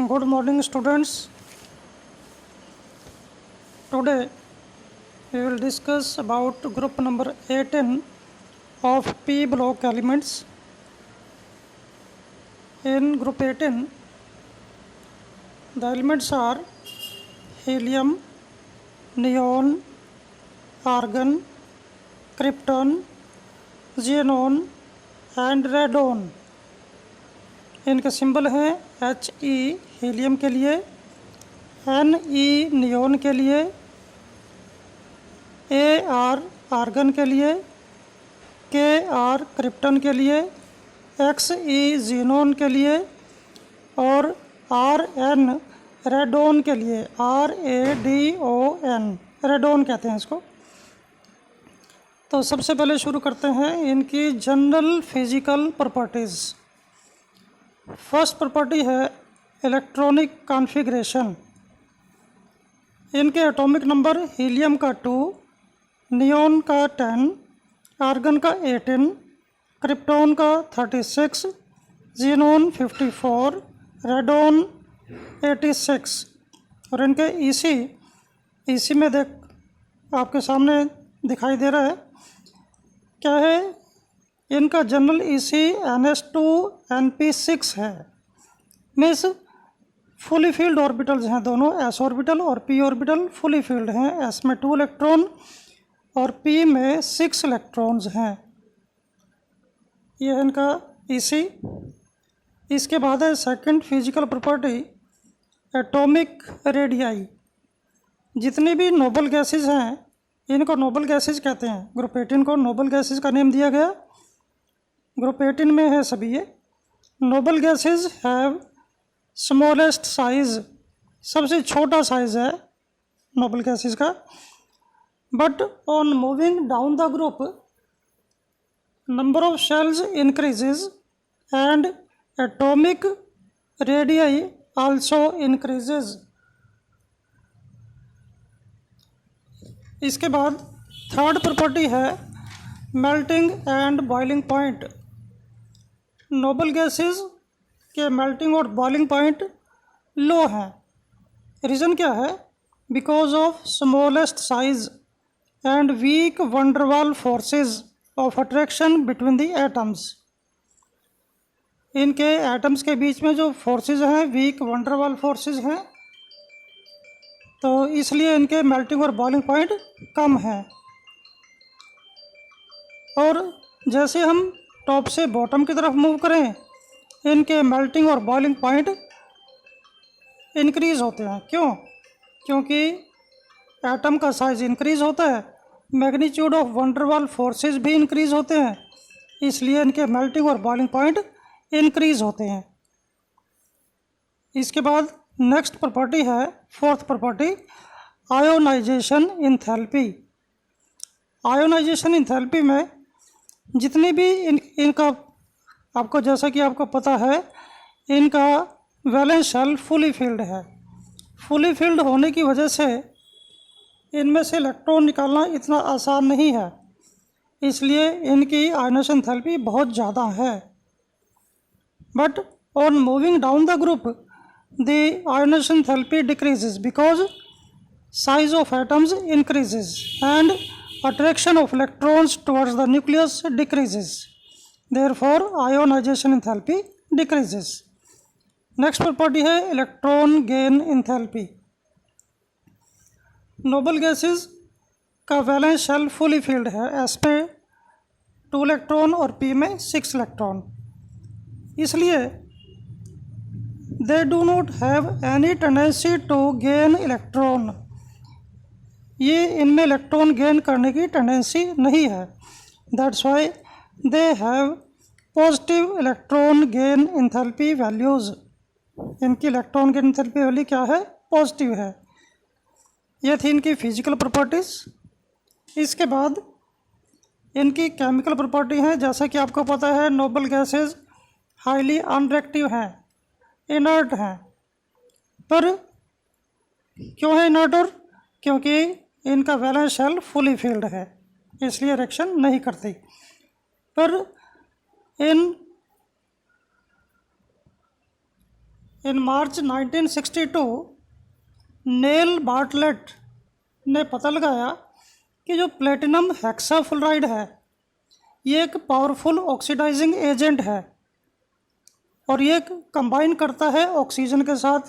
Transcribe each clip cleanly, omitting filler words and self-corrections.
Good morning, students. Today we will discuss about group number 18 of P block elements. In group 18, the elements are helium, neon, argon, krypton, xenon and radon. इनका symbol है He helium के लिए, Ne neon के लिए, Ar argon के लिए, Kr krypton के लिए, Xe जीनोन के लिए और Rn रेडोन के लिए, Radon रेडोन कहते हैं इसको। तो सबसे पहले शुरू करते हैं इनकी general physical properties. First property है इलेक्ट्रॉनिक कॉन्फ़िगरेशन। इनके एटॉमिक नंबर हीलियम का 2, नियोन का 10, आर्गन का 18, क्रिप्टॉन का 36, जीनोन 54, रेडोन 86 और इनके ईसी में आपके सामने दिखाई दे रहा है क्या है। इनका जनरल NS2Np6 है। मीन्स फुली फील्ड ऑर्बिटल्स हैं दोनों, s ऑर्बिटल और p ऑर्बिटल फुली फील्ड हैं। s में 2 इलेक्ट्रॉन और p में 6 इलेक्ट्रॉन्स हैं। ये है इनका इसके बाद है second physical property atomic radii. जितनी भी नोबल गैसेस हैं इनको नोबल गैसेस कहते हैं। ग्रुप 18 को नोबल गैसेस का नेम दिया गया। ग्रुप 18 में है सभी ये। Noble gases have smallest size, सबसे छोटा साइज है नोबल गैसेस का। But on moving down the group number of shells increases and atomic radii also increases. इसके बाद थर्ड प्रॉपर्टी है melting and boiling point. Noble gases के melting और boiling point low हैं। रीज़न क्या है? Because of smallest size and weak van der Waals forces of attraction between the atoms. इनके atoms के बीच में जो फोर्सेस हैं वीक वंडरवाल फोर्सेस हैं, तो इसलिए इनके मेल्टिंग और बॉइलिंग पॉइंट कम हैं। और जैसे हम टॉप से बॉटम की तरफ मूव करें इनके मेल्टिंग और बॉइलिंग पॉइंट इंक्रीज़ होते हैं। क्यों? क्योंकि एटम का साइज़ इंक्रीज़ होता है, मैग्नीट्यूड ऑफ वंडरवाल फोर्सेस भी इंक्रीज़ होते हैं, इसलिए इनके मेल्टिंग और बॉइलिंग पॉइंट इंक्रीज़ होते हैं। इसके बाद नेक्स्ट प्रॉपर्टी है fourth property ionization enthalpy. Ionization enthalpy में जितनी भी इनका आपको, जैसा कि आपको पता है, इनका वैलेंस शेल फुली फील्ड है। फुली फील्ड होने की वजह से इनमें से इलेक्ट्रॉन निकालना इतना आसान नहीं है, इसलिए इनकी आयोनाइजेशन एंथैल्पी बहुत ज़्यादा है। But on moving down the group the ionisation enthalpy decreases because size of atoms increases and attraction of electrons towards the nucleus decreases. Therefore, ionization enthalpy decreases. Next property है electron gain enthalpy. Nobel gases का valence shell fully field है। S में 2 electron और P में 6 electron, इसलिए they do not have any tendency to gain electron. ये इनमें electron gain करने की टेंडेंसी नहीं है। That's why they have positive electron gain enthalpy values. इनकी इलेक्ट्रॉन गेन इंथैल्पी वैल्यू क्या है? पॉजिटिव है। ये थी इनकी फिजिकल प्रॉपर्टीज़। इसके बाद इनकी केमिकल प्रॉपर्टी हैं। जैसा कि आपको पता है नोबल गैसेस हाईली अनरिएक्टिव हैं, इनर्ट हैं। पर क्यों है इनर्ट? और क्योंकि इनका वैलेंस शेल फुली फील्ड है, इसलिए रिएक्शन नहीं करती। पर इन मार्च 1962 नेल बार्टलेट ने पता लगाया कि जो प्लेटिनम हेक्साफ्लोराइड है ये एक पावरफुल ऑक्सीडाइजिंग एजेंट है और ये कंबाइन करता है ऑक्सीजन के साथ।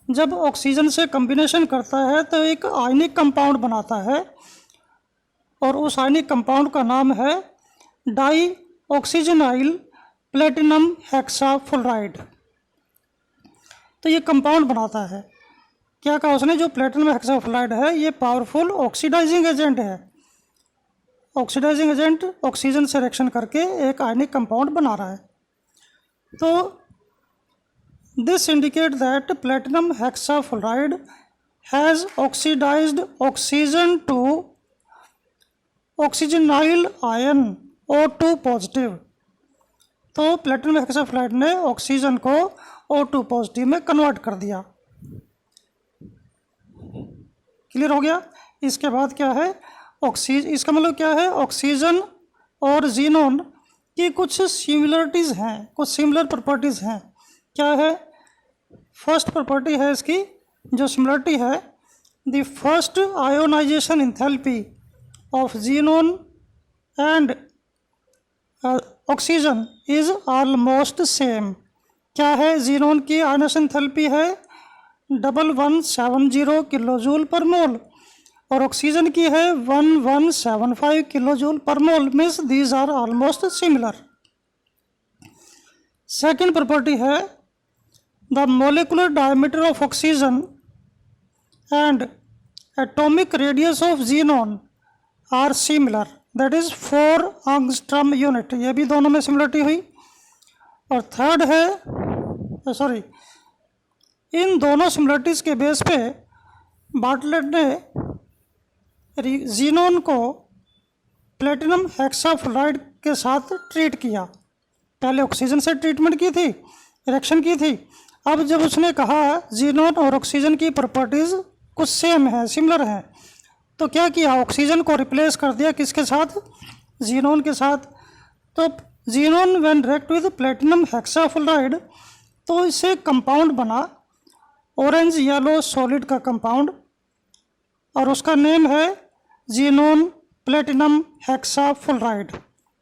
जब ऑक्सीजन से कम्बिनेशन करता है तो एक आयनिक कंपाउंड बनाता है और उस आयनिक कंपाउंड का नाम है डाई ऑक्सीजनाइल प्लेटिनम हेक्साफ्लोराइड। तो ये कंपाउंड बनाता है। क्या कहा उसने, जो प्लेटिनम हेक्साफ्लोराइड है ये पावरफुल ऑक्सीडाइजिंग एजेंट है। ऑक्सीडाइजिंग एजेंट ऑक्सीजन से रिएक्शन करके एक आयनिक कंपाउंड बना रहा है। तो this indicate that platinum hexafluoride has oxidized oxygen to oxygenyl ion O2 positive. तो प्लेटिनम हेक्साफ्लोराइड ने ऑक्सीजन को O2 पॉजिटिव में कन्वर्ट कर दिया। क्लियर हो गया। इसके बाद क्या है, इसका मतलब क्या है, ऑक्सीजन और जीनोन की कुछ सिमिलरिटीज़ हैं, कुछ सिमिलर प्रॉपर्टीज़ हैं। क्या है, फर्स्ट प्रॉपर्टी है इसकी जो सिमिलरिटी है, the first ionization enthalpy of xenon and oxygen is almost same. क्या है, जीनोन की आयोनाइजेशन एंथैल्पी है 1170 किलो जूल पर मोल और ऑक्सीजन की है 1175 kilo joule per mole. Means these are almost similar. Second property है the molecular diameter of oxygen and atomic radius of xenon are similar, that is 4 angstrom unit. ये भी दोनों में similarity हुई। और थर्ड है, इन दोनों सिमिलरिटीज़ के बेस पे बार्टलेट ने जीनोन को प्लेटिनम हेक्साफ्लोराइड के साथ ट्रीट किया। पहले ऑक्सीजन से ट्रीटमेंट की थी, रिएक्शन की थी। अब जब उसने कहा जीनोन और ऑक्सीजन की प्रॉपर्टीज़ कुछ सेम है, सिमिलर हैं, तो क्या किया, ऑक्सीजन को रिप्लेस कर दिया किसके साथ, जीनोन के साथ। तो xenon when react with platinum hexafluoride तो इससे कंपाउंड बना ऑरेंज येलो सॉलिड का कंपाउंड और उसका नेम है जीनोन प्लेटिनम हेक्साफ्लोराइड।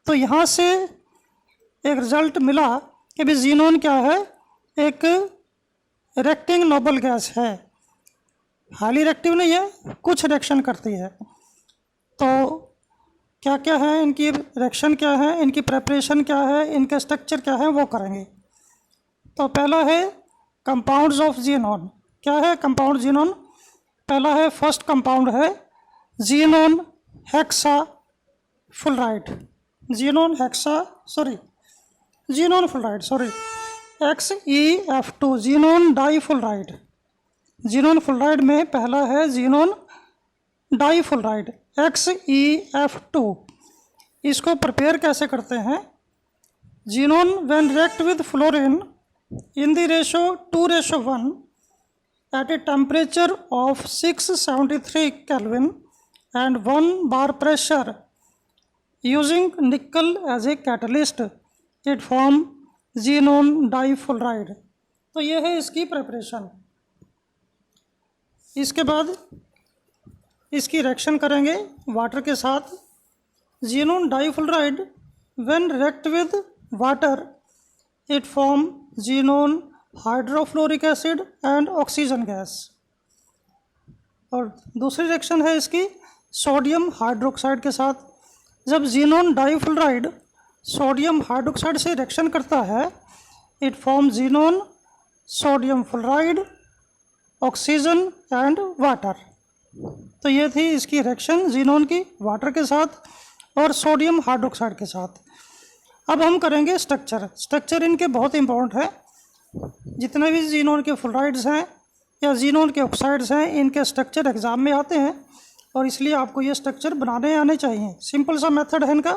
तो यहाँ से एक रिजल्ट मिला कि भी जीनोन क्या है, एक रिएक्टिंग नोबल गैस है, हाईली रिएक्टिव नहीं है, कुछ रिएक्शन करती है। तो क्या क्या है इनकी रिएक्शन, क्या है इनकी प्रेपरेशन, क्या है इनका स्ट्रक्चर, क्या है वो करेंगे। तो पहला है कंपाउंड्स ऑफ जीनोन। क्या है कंपाउंड जीनोन, पहला है फर्स्ट कंपाउंड है xenon hexafluoride, xenon fluoride XeF2 xenon difluoride. Xenon fluoride में पहला है जीनोन डाईफ्लोराइड XeF2। इसको प्रिपेयर कैसे करते हैं, xenon when react with fluorine in the ratio 2:1 at a temperature of 673 Kelvin and 1 bar pressure using nickel as a catalyst, it form xenon difluoride। तो ये है इसकी प्रिपरेशन। इसके बाद इसकी रिएक्शन करेंगे वाटर के साथ। xenon difluoride when react with water it form xenon hydrofluoric acid and oxygen gas. और दूसरी रिएक्शन है इसकी सोडियम हाइड्रोक्साइड के साथ। जब xenon डाईफ्लोराइड सोडियम हाइड्रोक्साइड से रिएक्शन करता है it form xenon sodium fluoride oxygen and water. तो ये थी इसकी रिएक्शन xenon की वाटर के साथ और सोडियम हाइड्रोक्साइड के साथ। अब हम करेंगे स्ट्रक्चर इनके बहुत इंपॉर्टेंट है। जितने भी xenon के फ्लोराइड्स हैं या xenon के ऑक्साइड्स हैं इनके स्ट्रक्चर एग्ज़ाम में आते हैं और इसलिए आपको ये स्ट्रक्चर बनाने आने चाहिए। सिंपल सा मेथड है इनका।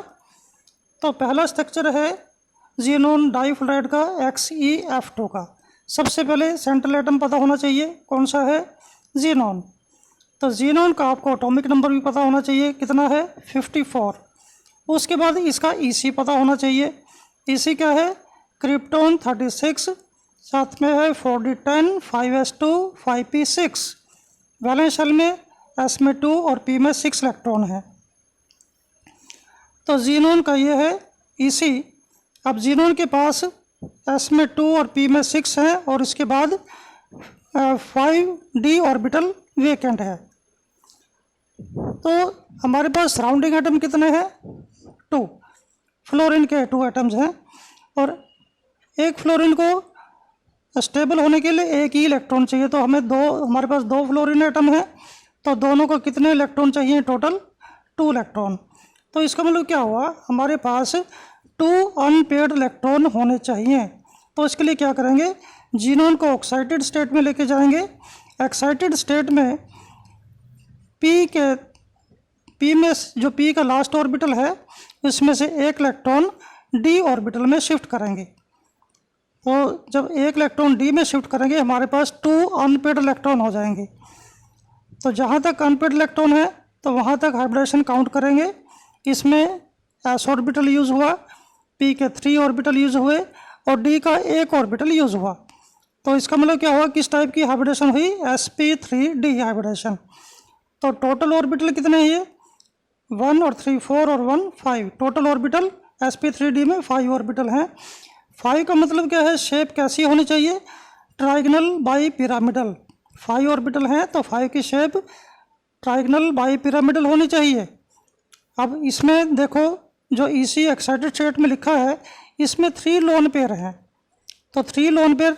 तो पहला स्ट्रक्चर है xenon डाईफ्लोराइड का XeF2 का। सबसे पहले सेंट्रल एटम पता होना चाहिए, कौन सा है, xenon। तो xenon का आपको एटॉमिक नंबर भी पता होना चाहिए, कितना है 54। उसके बाद इसका EC पता होना चाहिए। EC क्या है, क्रिप्टॉन 36 साथ में है 4d10, 5s2, 5p6। Valence shell में s में 2 और p में 6 इलेक्ट्रॉन है। तो जीनोन का ये है EC। अब जीनोन के पास s में 2 और p में 6 है और इसके बाद 5d ऑर्बिटल वेकेंट है। तो हमारे पास सराउंडिंग एटम कितने हैं? 2। फ्लोरीन के 2 एटम्स हैं और एक फ्लोरीन को स्टेबल होने के लिए एक ही इलेक्ट्रॉन चाहिए। तो हमारे पास 2 फ्लोरीन एटम है, तो दोनों को कितने इलेक्ट्रॉन चाहिए? Total 2 electron. तो इसका मतलब क्या हुआ? हमारे पास 2 अनपेयर्ड इलेक्ट्रॉन होने चाहिए। तो इसके लिए क्या करेंगे? जीनोन को एक्साइटेड स्टेट में लेके जाएंगे। एक्साइटेड स्टेट में पी में जो पी का लास्ट ऑर्बिटल है उसमें से एक इलेक्ट्रॉन डी ऑर्बिटल में शिफ्ट करेंगे। तो जब एक इलेक्ट्रॉन डी में शिफ्ट करेंगे हमारे पास 2 अनपेयर्ड इलेक्ट्रॉन हो जाएंगे। तो जहाँ तक अनपेयर्ड इलेक्ट्रॉन है तो वहाँ तक हाइब्रिडेशन काउंट करेंगे। इसमें एस ऑर्बिटल यूज़ हुआ, पी के 3 ऑर्बिटल यूज़ हुए और डी का 1 ऑर्बिटल यूज़ हुआ। तो इसका मतलब क्या हुआ? किस टाइप की हाइब्रिडेशन हुई? sp3d hybridisation. तो टोटल ऑर्बिटल कितने हैं? ये 1 और 3 4 और 1 5। टोटल ऑर्बिटल sp3d में 5 ऑर्बिटल हैं। 5 का मतलब क्या है? शेप कैसी होनी चाहिए? Trigonal bi pyramidal. 5 ऑर्बिटल हैं तो 5 की शेप ट्राइगनल बाई पिरामिडल होनी चाहिए। अब इसमें देखो जो EC एक्साइटेड स्टेट में लिखा है इसमें 3 लोन पेयर हैं। तो 3 लोन पेयर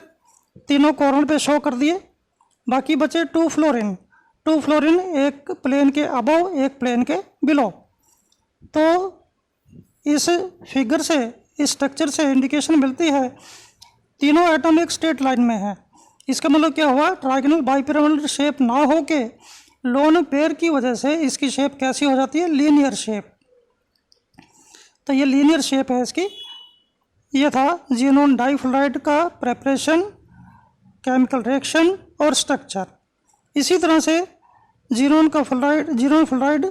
तीनों कॉर्नर पे शो कर दिए। बाकी बचे 2 फ्लोरीन। 2 फ्लोरीन एक प्लेन के अबव एक प्लेन के बिलो। तो इस फिगर से, इस स्ट्रक्चर से इंडिकेशन मिलती है तीनों एटम एक स्ट्रेट लाइन में है। इसका मतलब क्या हुआ? ट्राइगोनल बाइपिरामिडल शेप ना हो के लोन पेयर की वजह से इसकी शेप कैसी हो जाती है? Linear shape. तो ये लीनियर शेप है इसकी। ये था जीनोन डाइफ्लोराइड का प्रेपरेशन, केमिकल रिएक्शन और स्ट्रक्चर। इसी तरह से जीनोन फ्लोराइड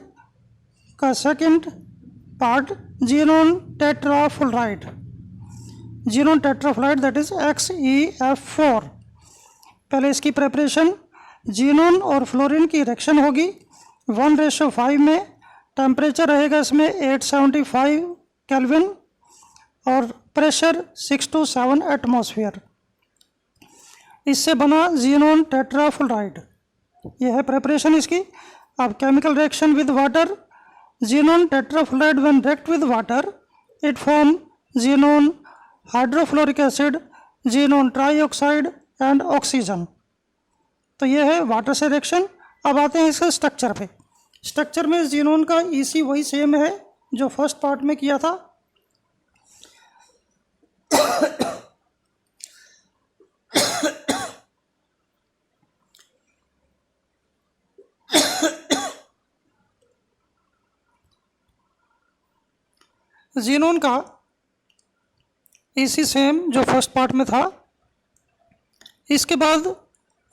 का second part xenon tetrafluoride. Xenon tetrafluoride that is XeF4। पहले इसकी प्रेपरेशन जीनोन और फ्लोरीन की रिएक्शन होगी 1:5 में। टेम्परेचर रहेगा इसमें 875 केल्विन और प्रेशर 6 to 7 एटमॉस्फेयर। इससे बना जीनोन टेट्राफ्लोराइड। यह है प्रेपरेशन इसकी। अब chemical reaction with water. Xenon tetrafluoride when react with water it form xenon hydrofluoric acid, xenon trioxide and oxygen. तो यह है वाटर से रिएक्शन। अब आते हैं इसके स्ट्रक्चर पे। स्ट्रक्चर में जीनोन का EC वही सेम है जो फर्स्ट पार्ट में किया था। जीनोन का EC सेम जो फर्स्ट पार्ट में था। इसके बाद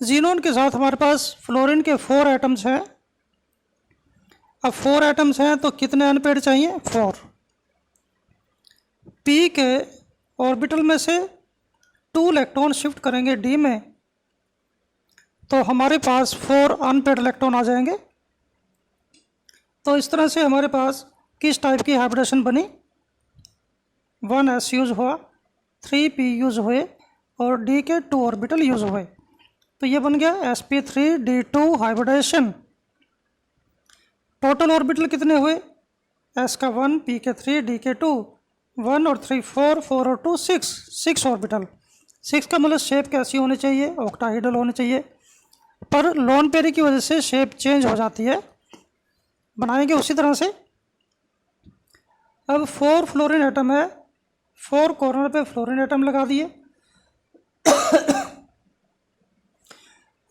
जीनोन के साथ हमारे पास फ्लोरीन के 4 एटम्स हैं। अब 4 एटम्स हैं तो कितने अनपेयर्ड चाहिए? 4। P के ऑर्बिटल में से 2 इलेक्ट्रॉन शिफ्ट करेंगे D में तो हमारे पास 4 अनपेयर्ड इलेक्ट्रॉन आ जाएंगे। तो इस तरह से हमारे पास किस टाइप की हाइब्रिडेशन बनी? 1s यूज़ हुआ, 3p यूज़ हुए और D के 2 ऑर्बिटल यूज़ हुए। तो ये बन गया sp3d2 हाइब्रिडेशन। टोटल ऑर्बिटल कितने हुए? s का 1, p के 3, d के 2, 1 और 3 4, 4 और 2 6 ऑर्बिटल। 6 का मतलब शेप कैसी होनी चाहिए? ऑक्टाहेड्रल होनी चाहिए। पर लोन पेयर की वजह से शेप चेंज हो जाती है। बनाएंगे उसी तरह से। अब 4 फ्लोरीन एटम है, 4 कॉर्नर पे फ्लोरीन एटम लगा दिए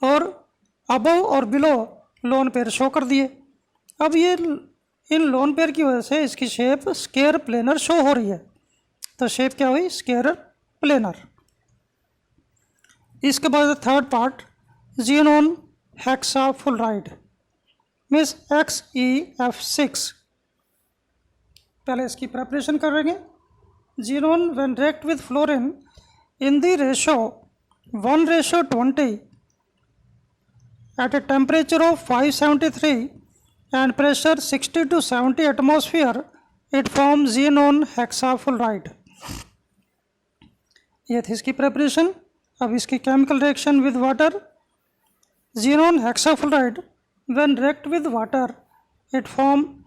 और अबव और बिलो लोन पेयर शो कर दिए। अब ये इन लोन पेयर की वजह से इसकी शेप स्क्वायर प्लेनर शो हो रही है। तो शेप क्या हुई? Square planar. इसके बाद third part xenon hexafluoride means XeF6। पहले इसकी प्रेपरेशन करेंगे। Xenon when react with fluorine in the ratio 1:20 at a temperature of 573 and pressure 60 to 70 atmosphere, it forms xenon hexafluoride. ये थी इसकी प्रेपरेशन. अब इसकी chemical reaction with water. xenon hexafluoride when react with water, it form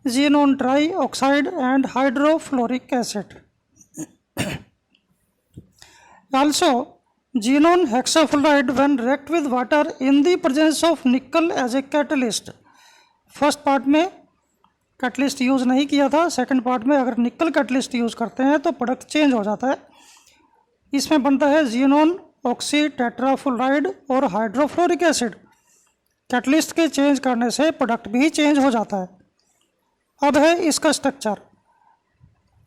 xenon trioxide and hydrofluoric acid. Also, xenon hexafluoride when react with water in the presence of nickel as a catalyst. First part में catalyst use नहीं किया था, second part में अगर निकल catalyst use करते हैं तो प्रोडक्ट चेंज हो जाता है. इसमें बनता है xenon ऑक्सी टेट्राफ्लोराइड और हाइड्रोफ्लोरिक एसिड. कैटलिस्ट के चेंज करने से प्रोडक्ट भी चेंज हो जाता है. अब है इसका स्ट्रक्चर.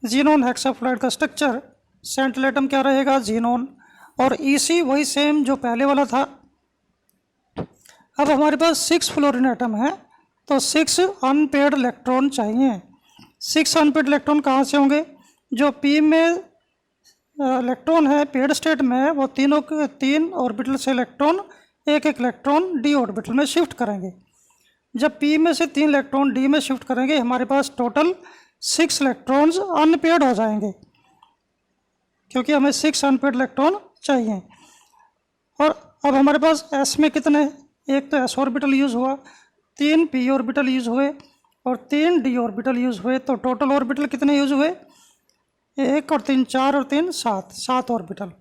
xenon हेक्साफ्लोराइड का स्ट्रक्चर, सेंट्रल एटम क्या रहेगा? xenon. और EC वही सेम जो पहले वाला था. अब हमारे पास 6 फ्लोरीन एटम है, तो 6 अनपेयर्ड इलेक्ट्रॉन चाहिए. 6 अनपेयर्ड इलेक्ट्रॉन कहाँ से होंगे? जो P में इलेक्ट्रॉन है पेयर्ड स्टेट में, वो तीनों के 3 ऑर्बिटल से इलेक्ट्रॉन एक इलेक्ट्रॉन D ऑर्बिटल में शिफ्ट करेंगे. जब P में से 3 इलेक्ट्रॉन D में शिफ्ट करेंगे, हमारे पास टोटल 6 इलेक्ट्रॉन्स अनपेयर्ड हो जाएंगे, क्योंकि हमें 6 अनपेयर्ड इलेक्ट्रॉन चाहिए. और अब हमारे पास S में कितने? एक तो S ऑर्बिटल यूज़ हुआ, 3 P ऑर्बिटल यूज़ हुए और 3 D ऑर्बिटल यूज़ हुए. तो टोटल ऑर्बिटल कितने यूज़ हुए? 1 और 3 4 और 3 7 ऑर्बिटल.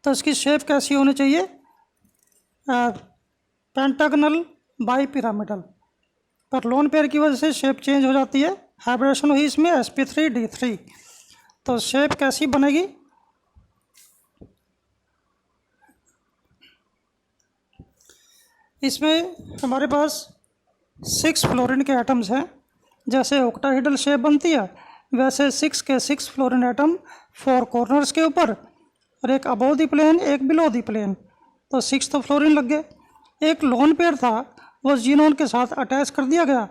तो इसकी शेप कैसी होनी चाहिए? Pentagonal bi pyramidal. पर लोन पेयर की वजह से शेप चेंज हो जाती है. हाइब्रिडेशन हुई इसमें sp3d3. तो शेप कैसी बनेगी? इसमें हमारे पास 6 फ्लोरीन के एटम्स हैं. जैसे ऑक्टाहेड्रल शेप बनती है, वैसे 6 के 6 फ्लोरीन एटम 4 कॉर्नर्स के ऊपर और एक अबोव द प्लेन, एक बिलो द प्लेन. तो 6 तो फ्लोरीन लग गए. एक लोन पेयर था, वो जीनोन के साथ अटैच कर दिया गया.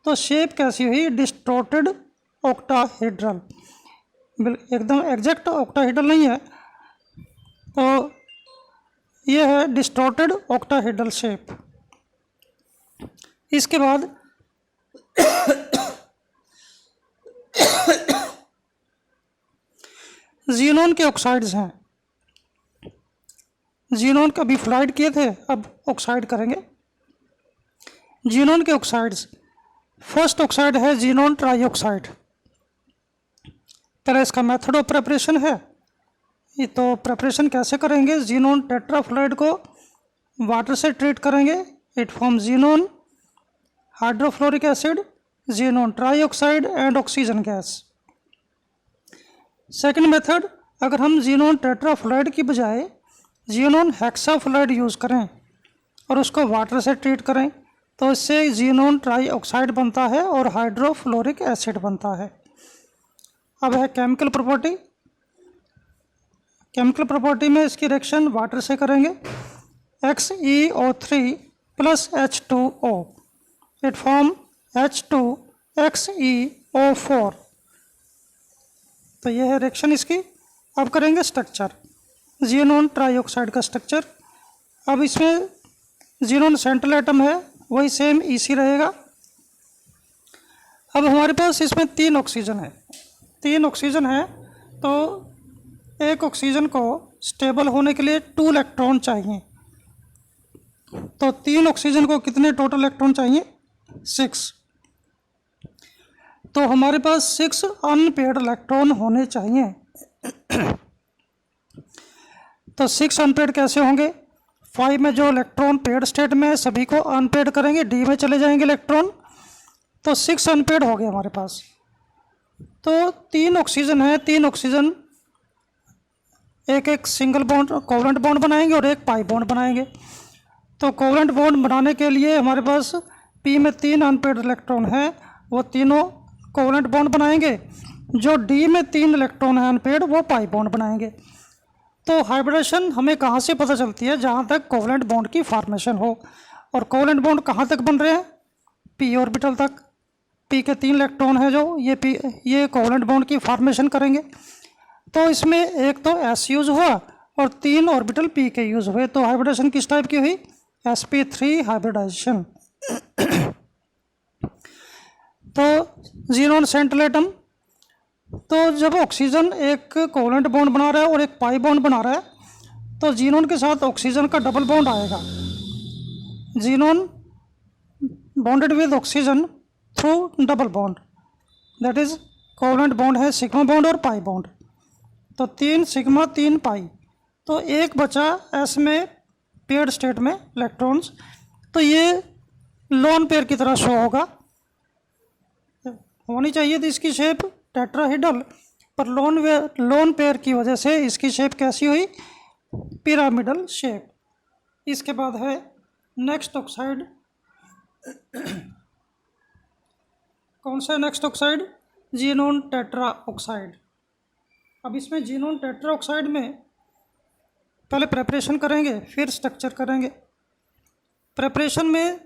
तो शेप कैसी हुई? Distorted octahedral. एकदम एग्जैक्ट ऑक्टाहेड्रल नहीं है, तो ये है डिस्टॉर्टेड ऑक्टाहेड्रल शेप. इसके बाद जीनोन के ऑक्साइड्स हैं. जीनोन का भी फ्लाइड किए थे, अब ऑक्साइड करेंगे. जीनोन के ऑक्साइड्स, फर्स्ट ऑक्साइड है जीनोन ट्राइऑक्साइड. पहले इसका मेथड ऑफ प्रेपरेशन है. ये तो प्रेपरेशन कैसे करेंगे? जीनोन टेट्राफ्लोराइड को वाटर से ट्रीट करेंगे, it form xenon hydrofluoric acid, xenon trioxide and oxygen gas. Second method, अगर हम जीनोन टेट्राफ्लोराइड की बजाय जीनोन हेक्साफ्लोराइड यूज़ करें और उसको वाटर से ट्रीट करें, तो इससे जीनोन ट्राइऑक्साइड बनता है और हाइड्रोफ्लोरिक एसिड बनता है. अब है केमिकल प्रॉपर्टी. केमिकल प्रॉपर्टी में इसकी रिएक्शन वाटर से करेंगे. XeO3 plus H2O, it form H2XeO4. तो यह है रिएक्शन इसकी. अब करेंगे स्ट्रक्चर, जीनोन ट्राइऑक्साइड का स्ट्रक्चर. अब इसमें जीनोन सेंट्रल एटम है, वही सेम EC रहेगा. अब हमारे पास इसमें 3 ऑक्सीजन है. 3 ऑक्सीजन है, तो एक ऑक्सीजन को स्टेबल होने के लिए 2 इलेक्ट्रॉन चाहिए. तो 3 ऑक्सीजन को कितने टोटल इलेक्ट्रॉन चाहिए? 6. तो हमारे पास 6 अनपेयर्ड इलेक्ट्रॉन होने चाहिए. तो 6 अनपेयर्ड कैसे होंगे? 5 में जो इलेक्ट्रॉन पेयर्ड स्टेट में है, सभी को अनपेयर्ड करेंगे, D में चले जाएंगे इलेक्ट्रॉन. तो 6 अनपेयर्ड हो गए हमारे पास. तो 3 ऑक्सीजन है, 3 ऑक्सीजन एक सिंगल बॉन्ड कोवलेंट बॉन्ड बनाएंगे और एक पाई बॉन्ड बनाएंगे. तो कोवलेंट बॉन्ड बनाने के लिए हमारे पास P में 3 अनपेयर्ड इलेक्ट्रॉन है, वो तीनों कोवलेंट बॉन्ड बनाएंगे. जो D में 3 इलेक्ट्रॉन है अनपेयर्ड, वो पाई बॉन्ड बनाएंगे. तो हाइब्रिडेशन हमें कहाँ से पता चलती है? जहाँ तक कोवलेंट बॉन्ड की फॉर्मेशन हो. और कोवलेंट बॉन्ड कहाँ तक बन रहे हैं? P ऑर्बिटल तक. P के 3 इलेक्ट्रॉन है जो ये कोवलेंट बॉन्ड की फॉर्मेशन करेंगे. तो इसमें एक तो S यूज़ हुआ और 3 ऑर्बिटल p के यूज़ हुए। तो हाइब्रिडेशन किस टाइप की हुई? sp3 hybridisation. तो ज़ीनोन सेंट्रल एटम, तो जब ऑक्सीजन एक कोवेलेंट बॉन्ड बना रहा है और एक पाई बॉन्ड बना रहा है, तो ज़ीनोन के साथ ऑक्सीजन का डबल बॉन्ड आएगा। Xenon bonded with oxygen through double bond, that is covalent bond है सिग्मा बॉन्ड और पाई बॉन्ड। तो 3 सिग्मा 3 पाई, तो एक बचा एस में पेयर्ड स्टेट में इलेक्ट्रॉन्स। तो ये लोन पेयर की तरह शो होनी चाहिए थी इसकी शेप टेट्राहेड्रल, पर लोन पेयर की वजह से इसकी शेप कैसी हुई? Pyramidal shape. इसके बाद है नेक्स्ट ऑक्साइड। कौन सा next oxide? Xenon tetra oxide. अब इसमें ज़ीनोन टेट्रा ऑक्साइड में पहले प्रेपरेशन करेंगे, फिर स्ट्रक्चर करेंगे। प्रेपरेशन में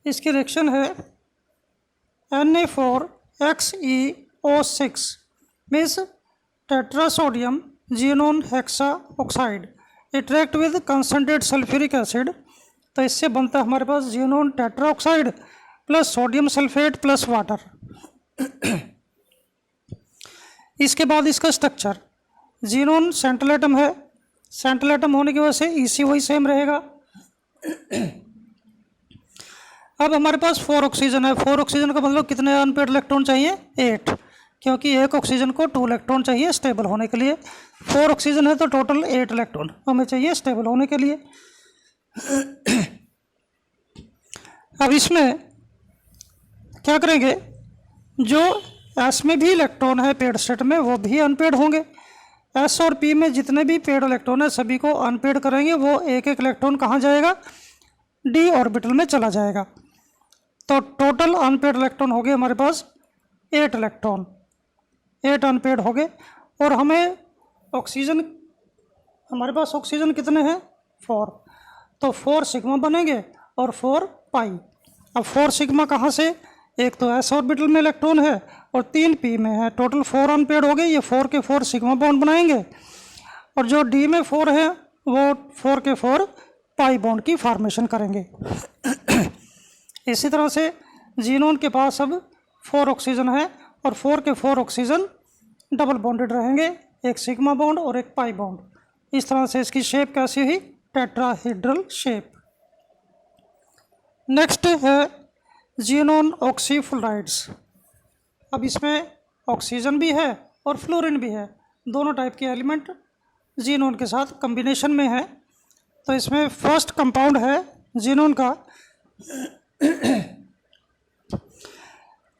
इसकी रिएक्शन है Na4XeO6 means tetrasodium xenon hexa oxide interact with concentrated sulphuric acid. तो इससे बनता है हमारे पास xenon tetra oxide plus sodium sulphate plus water. इसके बाद इसका स्ट्रक्चर, ज़ीनोन सेंट्रल एटम है, सेंट्रल एटम होने की वजह से EC वही सेम रहेगा। अब हमारे पास 4 ऑक्सीजन है। 4 ऑक्सीजन का मतलब कितने अनपेयर्ड इलेक्ट्रॉन चाहिए? 8, क्योंकि एक ऑक्सीजन को 2 इलेक्ट्रॉन चाहिए स्टेबल होने के लिए। 4 ऑक्सीजन है तो टोटल 8 इलेक्ट्रॉन हमें चाहिए स्टेबल होने के लिए। अब इसमें क्या करेंगे? जो एस में भी इलेक्ट्रॉन है पेयर्ड स्टेट में, वो भी अनपेयर्ड होंगे। एस और पी में जितने भी पेयर्ड इलेक्ट्रॉन है सभी को अनपेयर्ड करेंगे। वो एक एक इलेक्ट्रॉन कहाँ जाएगा? डी ऑर्बिटल में चला जाएगा। तो टोटल अनपेयर्ड इलेक्ट्रॉन हो गए हमारे पास 8 इलेक्ट्रॉन, 8 अनपेयर्ड हो गए। और हमें ऑक्सीजन, हमारे पास ऑक्सीजन कितने हैं? 4। तो 4 सिग्मा बनेंगे और 4 पाई। अब 4 सिग्मा कहाँ से? एक तो एस ऑर्बिटल में इलेक्ट्रॉन है और 3 पी में है, टोटल 4 अनपेयर्ड हो गए। ये 4 के 4 सिग्मा बॉन्ड बनाएंगे और जो डी में 4 है वो 4 के 4 पाई बॉन्ड की फॉर्मेशन करेंगे। इसी तरह से ज़ीनोन के पास अब 4 ऑक्सीजन है और 4 के 4 ऑक्सीजन डबल बॉन्डेड रहेंगे, एक सिग्मा बॉन्ड और एक पाई बॉन्ड। इस तरह से इसकी शेप कैसी हुई? Tetrahedral shape. नेक्स्ट है ज़ीनोन ऑक्सीफ्लोराइड्स। अब इसमें ऑक्सीजन भी है और फ्लोरीन भी है, दोनों टाइप के एलिमेंट ज़ीनोन के साथ कॉम्बिनेशन में है। तो इसमें फर्स्ट कंपाउंड है ज़ीनोन का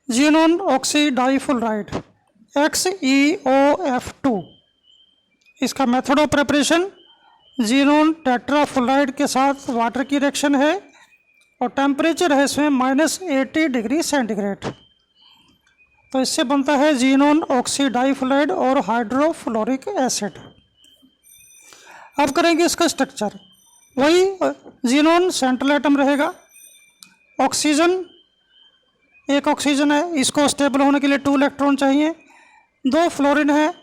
ज़ीनोन ऑक्सीडाइफ्लोराइड XeOF2। इसका मेथड ऑफ प्रिपरेशन, ज़ीनोन टेट्राफ्लोराइड के साथ वाटर की रिएक्शन है और टेम्परेचर है इसमें -80 डिग्री सेंटीग्रेड। तो इससे बनता है ज़ीनोन ऑक्सीडाइफ्लोराइड और हाइड्रोफ्लोरिक एसिड। अब करेंगे इसका स्ट्रक्चर, वही ज़ीनोन सेंट्रल एटम रहेगा। ऑक्सीजन, एक ऑक्सीजन है, इसको स्टेबल होने के लिए 2 इलेक्ट्रॉन चाहिए। 2 फ्लोरीन है,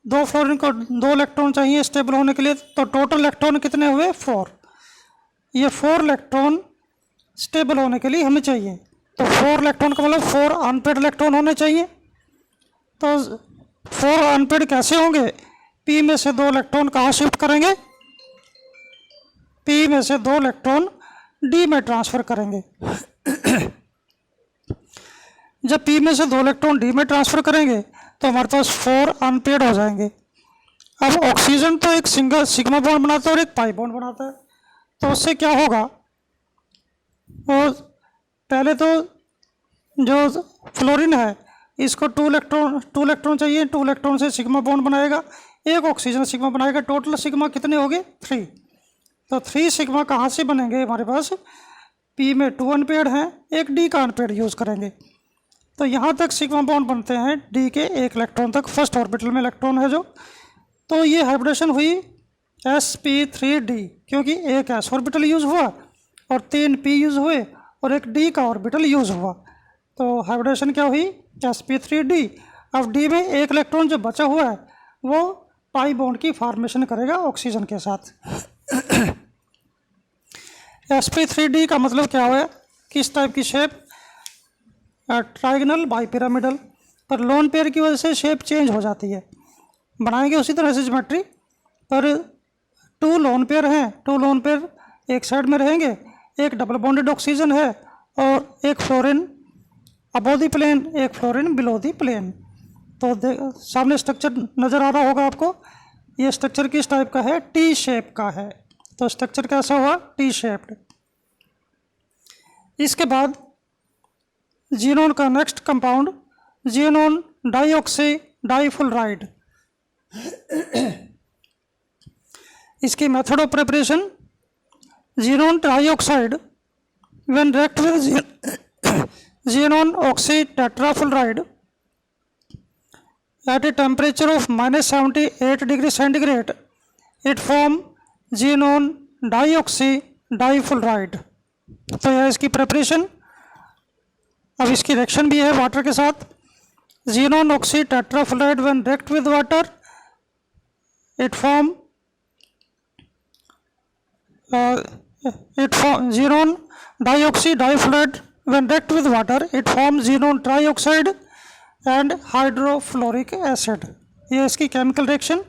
2 फ्लोरीन को 2 इलेक्ट्रॉन चाहिए स्टेबल होने के लिए। तो टोटल इलेक्ट्रॉन कितने हुए? 4। ये 4 इलेक्ट्रॉन स्टेबल होने के लिए हमें चाहिए। तो 4 इलेक्ट्रॉन का मतलब 4 अनपेयर्ड इलेक्ट्रॉन होने चाहिए। तो 4 अनपेयर्ड कैसे होंगे? पी में से 2 इलेक्ट्रॉन कहाँ शिफ्ट करेंगे? पी में से 2 इलेक्ट्रॉन डी में ट्रांसफ़र करेंगे। जब पी में से 2 इलेक्ट्रॉन डी में ट्रांसफ़र करेंगे तो हमारे पास 4 अनपेयर्ड हो जाएंगे। अब ऑक्सीजन तो एक सिंगल सिग्मा बॉन्ड बनाता है और एक पाई बॉन्ड बनाता है। तो उससे क्या होगा? और पहले तो जो फ्लोरीन है इसको 2 इलेक्ट्रॉन चाहिए, 2 इलेक्ट्रॉन से सिग्मा बॉन्ड बनाएगा, एक ऑक्सीजन सिग्मा बनाएगा। टोटल सिग्मा कितने हो गए? 3। तो 3 सिग्मा कहाँ से बनेंगे? हमारे पास पी में 2 अनपेयर्ड हैं, एक डी का अनपेयर्ड यूज़ करेंगे। तो यहाँ तक सिग्मा बॉन्ड बनते हैं डी के 1 इलेक्ट्रॉन तक, फर्स्ट ऑर्बिटल में इलेक्ट्रॉन है जो। तो ये हाइब्रिडेशन हुई sp3d, क्योंकि एक s ऑर्बिटल यूज़ हुआ और 3 p यूज़ हुए और एक d का ऑर्बिटल यूज़ हुआ। तो हाइब्रिडेशन क्या हुई? sp3d। अब d में 1 इलेक्ट्रॉन जो बचा हुआ है वो पाई बॉन्ड की फॉर्मेशन करेगा ऑक्सीजन के साथ। sp3d का मतलब क्या हुआ, किस टाइप की शेप, ट्राइगनल बाइपिरामिडल, पर लोन पेयर की वजह से शेप चेंज हो जाती है। बनाएंगे उसी तरह से ज्योमेट्री, पर 2 लोन पेयर हैं, 2 लोन पेयर एक साइड में रहेंगे, एक डबल बॉन्डेड ऑक्सीजन है और एक फ्लोरीन अबव द प्लेन, एक फ्लोरीन बिलो द प्लेन। तो सामने स्ट्रक्चर नज़र आ रहा होगा आपको, ये स्ट्रक्चर किस टाइप का है, टी शेप का है। तो स्ट्रक्चर कैसा हुआ, टी शेप्ड। इसके बाद जीनोन का next compound xenon dioxy difluoride. इसकी method of preparation, xenon dioxide when react with xenon oxy tetrafluoride at a temperature of -78 degree centigrade, it form xenon dioxy difluoride। तो यह इसकी preparation. अब इसकी reaction भी है वाटर के साथ। xenon oxy tetrafluoride when react with water, it form xenon dioxy difluoride when react with water, it form xenon trioxide and hydrofluoric acid. ये इसकी केमिकल रिएक्शन।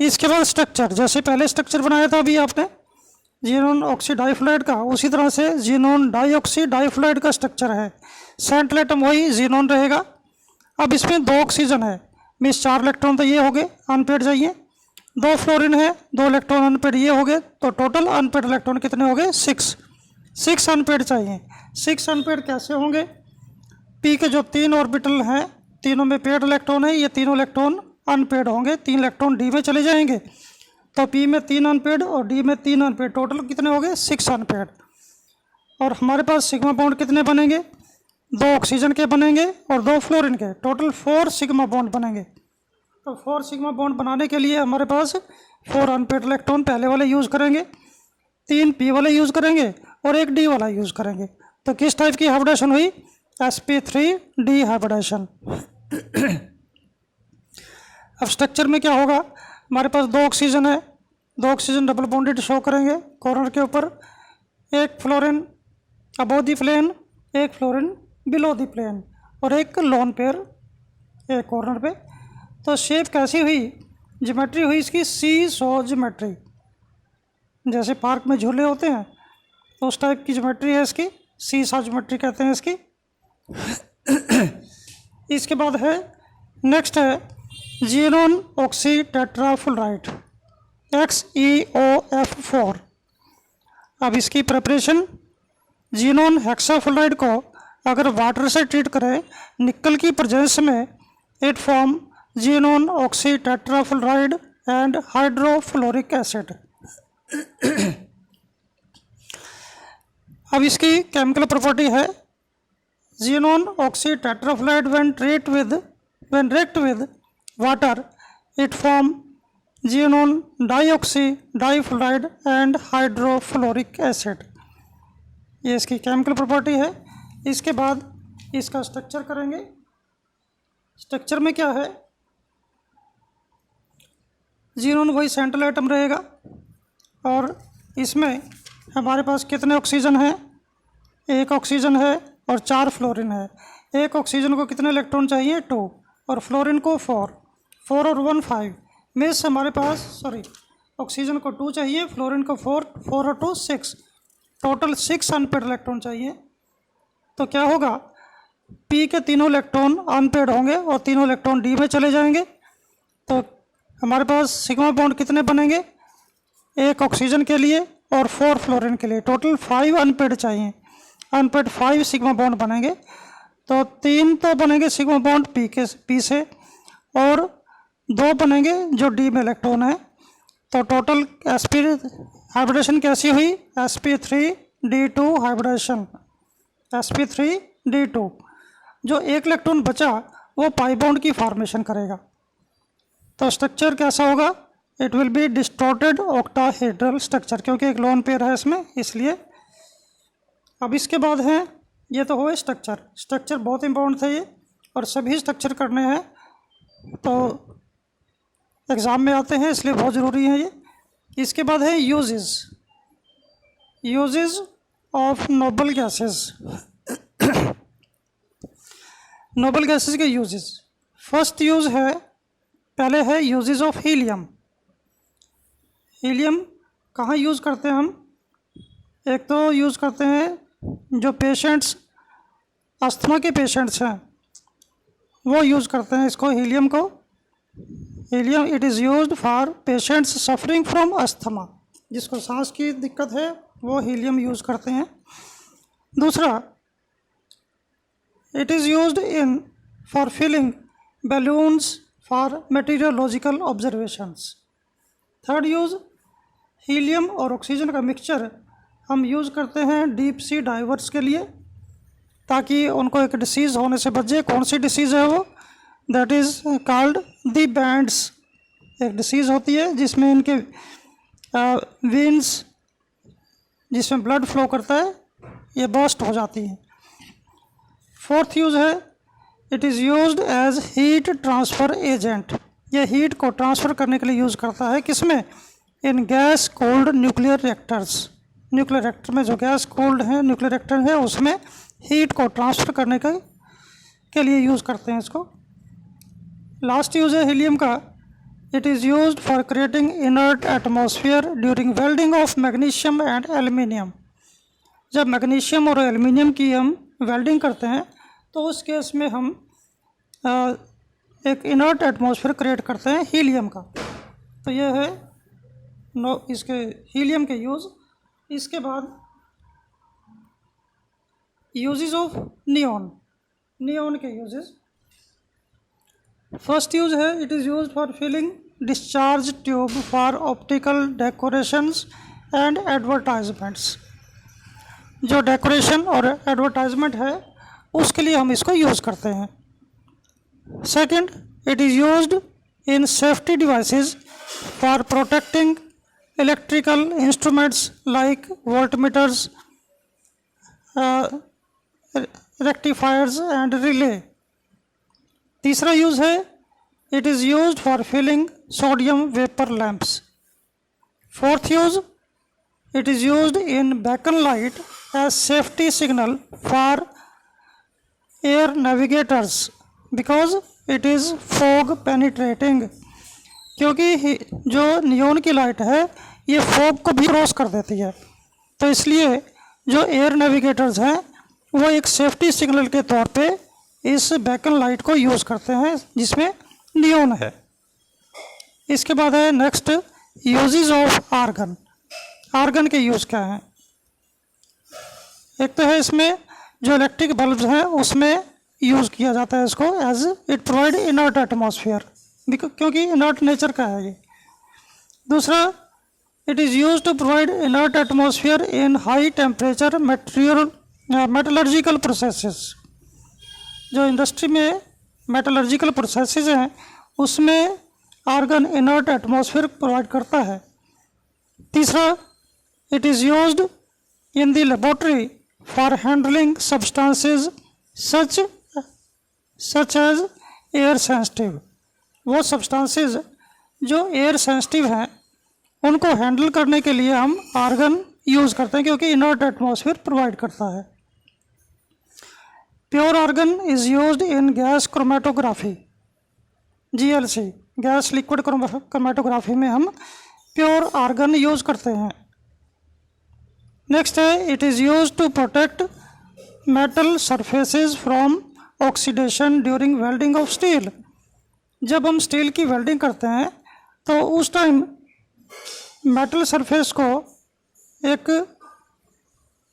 इसके बाद स्ट्रक्चर, जैसे पहले स्ट्रक्चर बनाया था अभी आपने जीनोन ऑक्सी डाइफ्लोराइड का, उसी तरह से जीनोन डाइऑक्सी डाइफ्लोराइड का स्ट्रक्चर है। सेंट्रल एटम वही जीनोन रहेगा। अब इसमें 2 ऑक्सीजन है, मीन्स 4 इलेक्ट्रॉन तो ये हो गए अनपेड चाहिए, 2 फ्लोरीन है, 2 इलेक्ट्रॉन अनपेड ये हो गए, तो टोटल अनपेड इलेक्ट्रॉन कितने हो गए, 6 अनपेड चाहिए। 6 अनपेड कैसे होंगे, पी के जो 3 ऑर्बिटल हैं तीनों में पेड इलेक्ट्रॉन है, ये तीनों इलेक्ट्रॉन अनपेड होंगे, 3 इलेक्ट्रॉन डी में चले जाएंगे, तो पी में 3 अनपेड और डी में 3 अनपेड, टोटल कितने हो गए, 6 अनपेड। और हमारे पास सिग्मा बॉन्ड कितने बनेंगे, 2 ऑक्सीजन के बनेंगे और 2 फ्लोरीन के, टोटल 4 सिग्मा बॉन्ड बनेंगे। तो 4 सिग्मा बॉन्ड बनाने के लिए हमारे पास 4 अनपेड इलेक्ट्रॉन पहले वाले यूज़ करेंगे, 3 पी वाले यूज़ करेंगे और 1 डी वाला यूज़ करेंगे। तो किस टाइप की हाइब्रिडेशन हुई, sp3d हाइब्रिडेशन। अब स्ट्रक्चर में क्या होगा, हमारे पास 2 ऑक्सीजन है, 2 ऑक्सीजन डबल बॉन्डेड शो करेंगे कॉर्नर के ऊपर, एक फ्लोरीन अबव द प्लेन, एक फ्लोरीन बिलो द प्लेन और एक लोन पेयर एक कॉर्नर पे। तो शेप कैसी हुई, ज्योमेट्री हुई इसकी सी सो ज्योमेट्री, जैसे पार्क में झूले होते हैं तो उस टाइप की ज्योमेट्री है इसकी, सी सो ज्योमेट्री कहते हैं इसकी। इसके बाद है नेक्स्ट है जीनोन ऑक्सी टेट्राफुलराइड XeOF4। अब इसकी प्रिपरेशन, जीनोन हेक्साफुलराइड को अगर वाटर से ट्रीट करें निकल की प्रेजेंस में, it form xenon oxy tetrafluoride and hydrofluoric acid. अब इसकी केमिकल प्रॉपर्टी है, xenon oxy tetrafluoride when react with water, it form xenon dioxy difluoride and hydrofluoric acid। ये इसकी केमिकल प्रॉपर्टी है। इसके बाद इसका स्ट्रक्चर करेंगे। स्ट्रक्चर में क्या है, जीनोन वही सेंट्रल एटम रहेगा और इसमें हमारे पास कितने ऑक्सीजन हैं, 1 ऑक्सीजन है और 4 फ्लोरीन है। 1 ऑक्सीजन को कितने इलेक्ट्रॉन चाहिए, 2 और फ्लोरीन को 4 और 1 5, मीन्स हमारे पास ऑक्सीजन को 2 चाहिए, फ्लोरीन को 4 और 2 6, टोटल 6 अनपेड इलेक्ट्रॉन चाहिए। तो क्या होगा, पी के तीनों इलेक्ट्रॉन अनपेड होंगे और तीनों इलेक्ट्रॉन डी में चले जाएंगे। तो हमारे पास सिग्मा बॉन्ड कितने बनेंगे, 1 ऑक्सीजन के लिए और 4 फ्लोरीन के लिए, टोटल 5 अनपेड चाहिए। अनपेड 5 सिग्मा बॉन्ड बनेंगे, तो 3 तो बनेंगे सिग्मा बॉन्ड पी से और 2 बनेंगे जो डी में इलेक्ट्रॉन है। तो टोटल हाइब्रिडेशन कैसी हुई, sp3d2 हाइब्रिडेशन, sp3d2। जो 1 इलेक्ट्रॉन बचा वो पाई बॉन्ड की फॉर्मेशन करेगा। तो स्ट्रक्चर कैसा होगा, it will be distorted octahedral structure, क्योंकि एक लोन पेयर है इसमें इसलिए। अब इसके बाद है, ये तो हुए स्ट्रक्चर बहुत इंपॉर्टेंट थे ये और सभी स्ट्रक्चर करने हैं। तो एग्ज़ाम में आते हैं, इसलिए बहुत ज़रूरी है ये। इसके बाद है uses of noble gases. Nobel gases के यूजेस, फर्स्ट यूज़ है, पहले है यूजेस ऑफ हीलियम। हीलियम कहाँ यूज़ करते हैं हम? एक तो यूज़ करते हैं जो पेशेंट्स, अस्थमा के पेशेंट्स हैं, वो यूज़ करते हैं इसको, हीलियम को। Helium it is used for patients suffering from asthma, जिसको सांस की दिक्कत है वो हीलियम यूज़ करते हैं। दूसरा, it is used in for filling balloons for meteorological observations. Third use, helium और ऑक्सीजन का मिक्सचर हम यूज़ करते हैं डीप सी डाइवर्स के लिए, ताकि उनको एक डिसीज़ होने से बच जाए। कौन सी डिसीज़ है वो? That is called the bands. एक डिसीज़ होती है जिसमें इनके वेन्स, जिसमें ब्लड फ्लो करता है, ये बर्स्ट हो जाती हैं। फोर्थ यूज़ है, it is used as heat transfer agent. ये हीट को ट्रांसफ़र करने के लिए यूज़ करता है, किसमें? In gas cooled nuclear reactors. Nuclear reactor में जो गैस कोल्ड है, न्यूक्लियर रिएक्टर है, उसमें हीट को ट्रांसफ़र करने के लिए यूज़ करते हैं इसको। लास्ट यूज़ है हीलियम का, it is used for creating inert atmosphere during welding of magnesium and aluminium. जब मैग्नीशियम और एल्युमिनियम की हम वेल्डिंग करते हैं तो उस केस में हम एक इनर्ट एटमॉस्फेयर क्रिएट करते हैं हीलियम का। तो ये है इसके हीलियम के यूज़। इसके बाद यूजेस ऑफ नियॉन के यूजेस। फर्स्ट यूज़ है, it is used for filling discharge tube for optical decorations and advertisements. जो डेकोरेशन और एडवर्टाइजमेंट है उसके लिए हम इसको यूज़ करते हैं। Second, it is used in safety devices for protecting electrical instruments like voltmeters, rectifiers and relay. तीसरा यूज़ है, it is used for filling sodium vapour lamps. Fourth use, it is used in beacon light as safety signal for air navigators because it is fog penetrating। क्योंकि जो neon की light है ये fog को भी cross कर देती है, तो इसलिए जो एयर नेविगेटर्स हैं वो एक सेफ्टी सिग्नल के तौर पे इस बेकन लाइट को यूज़ करते हैं जिसमें नियॉन है। इसके बाद है next, uses of argon. Argon के यूज़ क्या हैं? एक तो है इसमें जो इलेक्ट्रिक बल्ब्स हैं उसमें यूज़ किया जाता है इसको, as it provide inert atmosphere, क्योंकि इनर्ट नेचर का है ये। दूसरा, it is used to provide inert atmosphere in high temperature metallurgical processes. जो इंडस्ट्री में मेटलर्जिकल प्रोसेसेस हैं उसमें आर्गन इनर्ट एटमॉस्फेयर प्रोवाइड करता है। तीसरा, it is used in the laboratory for handling substances such as air sensitive। वो substances जो air sensitive हैं उनको हैंडल करने के लिए हम आर्गन यूज़ करते हैं, क्योंकि इनर्ट एटमॉस्फेयर प्रोवाइड करता है। Pure argon is used in gas chromatography, GLC, gas liquid chromatography में हम प्योर आर्गन यूज़ करते हैं। नेक्स्ट है, it is used to protect metal surfaces from oxidation during welding of steel. जब हम steel की वेल्डिंग करते हैं तो उस टाइम मेटल सरफेस को एक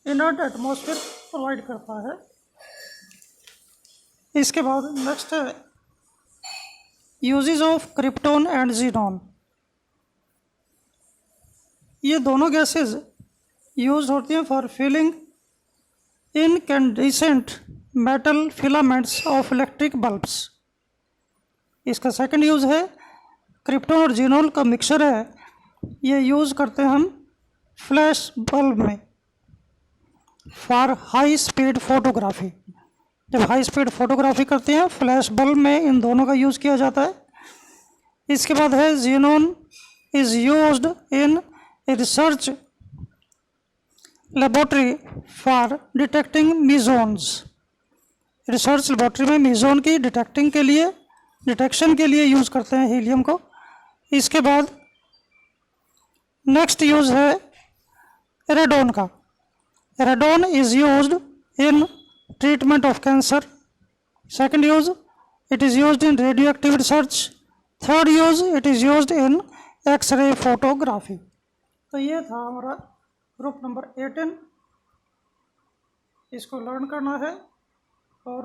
इनर्ट एटमॉस्फेयर प्रोवाइड करता है। इसके बाद नेक्स्ट है uses of krypton and xenon. ये दोनों गैसेस यूज होती हैं for filling incandescent metal filaments of electric bulbs. इसका सेकंड यूज़ है, क्रिप्टॉन और ज़ीनॉन का मिक्सचर है, ये यूज़ करते हैं हम फ्लैश बल्ब में फॉर हाई स्पीड फोटोग्राफी। जब हाई स्पीड फोटोग्राफी करते हैं फ्लैश बल्ब में इन दोनों का यूज़ किया जाता है। इसके बाद है xenon is used in research laboratory for detecting mesons। Research laboratory में मेजोन की डिटेक्शन के लिए यूज़ करते हैं हीलियम को। इसके बाद नेक्स्ट यूज़ है रेडोन का। Radon is used in treatment of cancer. Second use, it is used in radioactive research. Third use, it is used in X ray photography. तो ये था हमारा ग्रुप नंबर 18। इसको लर्न करना है और